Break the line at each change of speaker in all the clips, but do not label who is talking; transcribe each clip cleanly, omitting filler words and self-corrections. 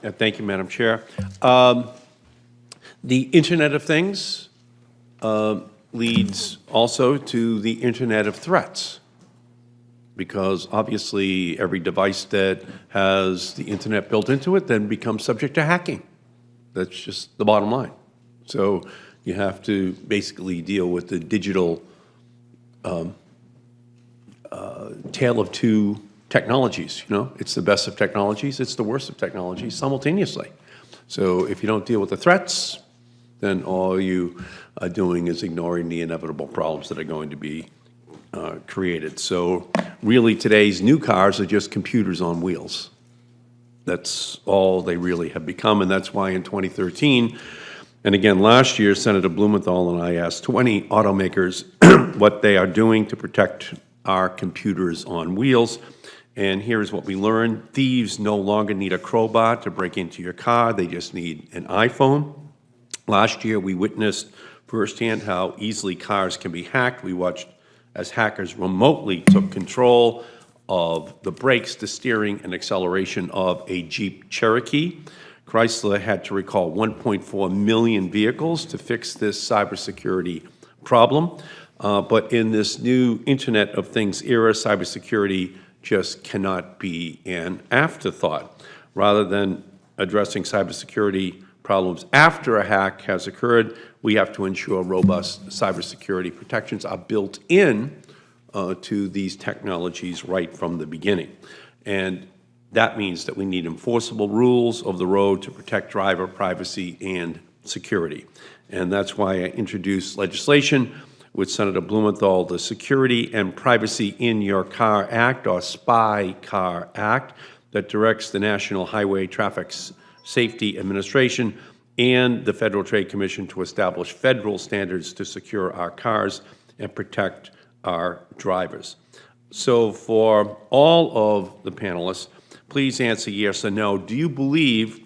Thank you, Madam Chair. The Internet of Things leads also to the Internet of Threats, because obviously every device that has the Internet built into it then becomes subject to hacking. That's just the bottom line. So you have to basically deal with the digital tale of two technologies. You know, it's the best of technologies, it's the worst of technologies simultaneously. So if you don't deal with the threats, then all you are doing is ignoring the inevitable problems that are going to be created. So really today's new cars are just computers on wheels. That's all they really have become, and that's why in 2013, and again last year, Senator Blumenthal and I asked 20 automakers what they are doing to protect our computers on wheels. And here's what we learned. Thieves no longer need a crowbar to break into your car. They just need an iPhone. Last year, we witnessed firsthand how easily cars can be hacked. We watched as hackers remotely took control of the brakes, the steering, and acceleration of a Jeep Cherokee. Chrysler had to recall 1.4 million vehicles to fix this cybersecurity problem. But in this new Internet of Things era, cybersecurity just cannot be an afterthought. Rather than addressing cybersecurity problems after a hack has occurred, we have to ensure robust cybersecurity protections are built in to these technologies right from the beginning. And that means that we need enforceable rules of the road to protect driver privacy and security. And that's why I introduced legislation with Senator Blumenthal, the Security and Privacy in Your Car Act, or SPY Car Act, that directs the National Highway Traffic Safety Administration and the Federal Trade Commission to establish federal standards to secure our cars and protect our drivers. So for all of the panelists, please answer yes or no. Do you believe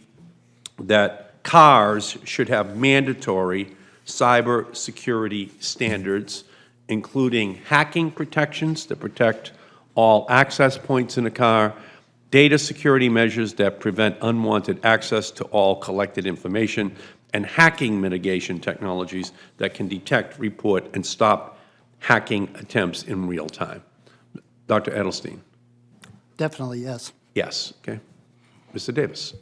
that cars should have mandatory cyber security standards, including hacking protections that protect all access points in a car, data security measures that prevent unwanted access to all collected information, and hacking mitigation technologies that can detect, report, and stop hacking attempts in real time? Dr. Edelstein.
Definitely, yes.
Yes. Okay. Mr. Davis.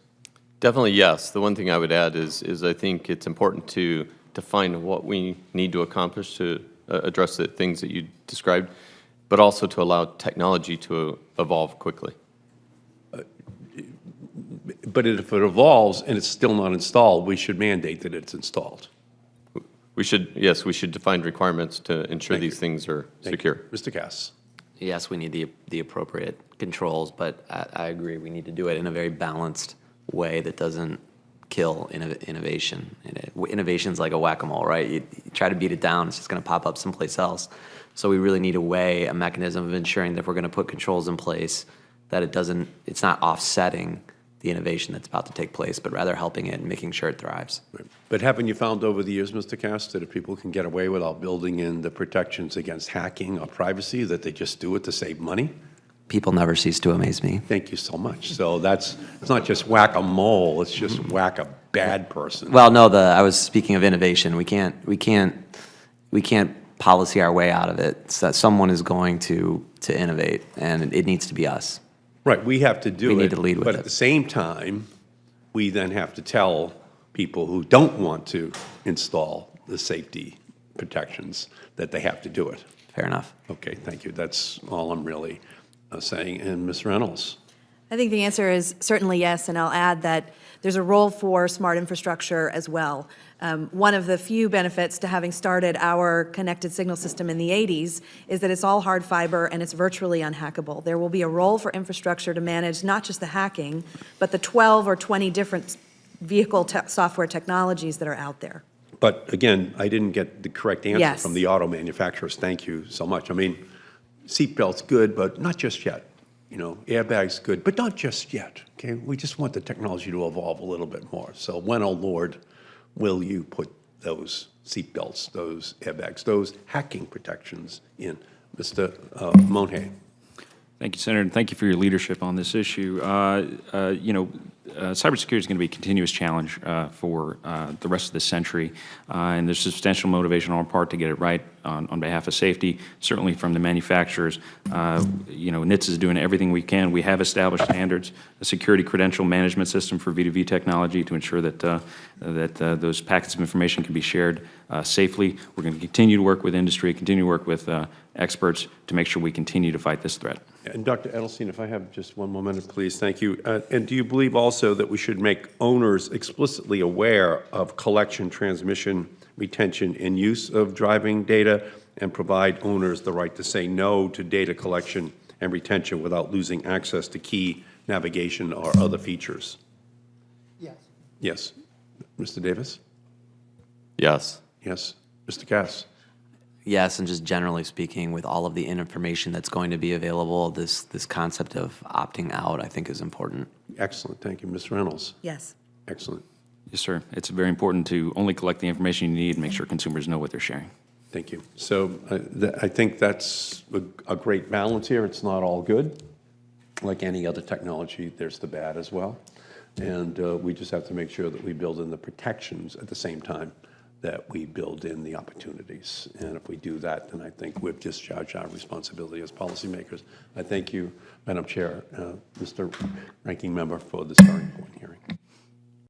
Definitely yes. The one thing I would add is I think it's important to define what we need to accomplish to address the things that you described, but also to allow technology to evolve quickly.
But if it evolves and it's still not installed, we should mandate that it's installed.
We should, yes, we should define requirements to ensure these things are secure.
Mr. Kass.
Yes, we need the appropriate controls, but I agree we need to do it in a very balanced way that doesn't kill innovation. Innovation's like a whack-a-mole, right? You try to beat it down, it's just going to pop up someplace else. So we really need a mechanism of ensuring that if we're going to put controls in place, that it's not offsetting the innovation that's about to take place, but rather helping it and making sure it thrives.
Right. But haven't you found over the years, Mr. Kass, that if people can get away without building in the protections against hacking or privacy, that they just do it to save money?
People never cease to amaze me.
Thank you so much. So it's not just whack-a-mole, it's just whack a bad person.
Well, no, I was speaking of innovation. We can't policy our way out of it. So someone is going to innovate, and it needs to be us.
Right, we have to do it.
We need to lead with
but
it.
at the same time, we then have to tell people who don't want to install the safety protections that they have to do it.
Fair enough.
Okay, thank you. That's all I'm really saying. And Ms. Reynolds.
I think the answer is certainly yes, and I'll add that there's a role for smart infrastructure as well. One of the few benefits to having started our connected signal system in the 80s is that it's all hard fiber and it's virtually unhackable. There will be a role for infrastructure to manage not just the hacking, but the 12 or 20 different vehicle software technologies that are out there.
But again, I didn't get the correct answer
Yes.
from the auto manufacturers. Thank you so much. I mean, seatbelts good, but not just yet. You know, airbags good, but not just yet. Okay, we just want the technology to evolve a little bit more. So when, oh Lord, will you put those seatbelts, those airbags, those hacking protections in? Mr. Monje.
Thank you, Senator, and thank you for your leadership on this issue. Cybersecurity is going to be a continuous challenge for the rest of the century, and there's substantial motivation on our part to get it right on behalf of safety, certainly from the manufacturers. NHTSA is doing everything we can. We have established standards, a security credential management system for V2V technology to ensure that those packets of information can be shared safely. We're going to continue to work with industry, continue to work with experts to make sure we continue to fight this threat.
And Dr. Edelstein, if I have just one more minute, please, thank you. And do you believe also that we should make owners explicitly aware of collection, transmission, retention, and use of driving data, and provide owners the right to say no to data collection and retention without losing access to key navigation or other features?
Yes.
Yes. Mr. Davis?
Yes.
Yes. Mr. Kass?
Yes, and just generally speaking, with all of the information that's going to be available, this concept of opting out, I think, is important.
Excellent. Thank you. Ms. Reynolds?
Yes.
Excellent.
Yes, sir. It's very important to only collect the information you need and make sure consumers know what they're sharing.
Thank you. So I think that's a great balance here. It's not all good. Like any other technology, there's the bad as well. And we just have to make sure that we build in the protections at the same time that we build in the opportunities. And if we do that, then I think we've discharged our responsibility as policymakers. I thank you, Madam Chair, Mr. Ranking Member, for this very important hearing.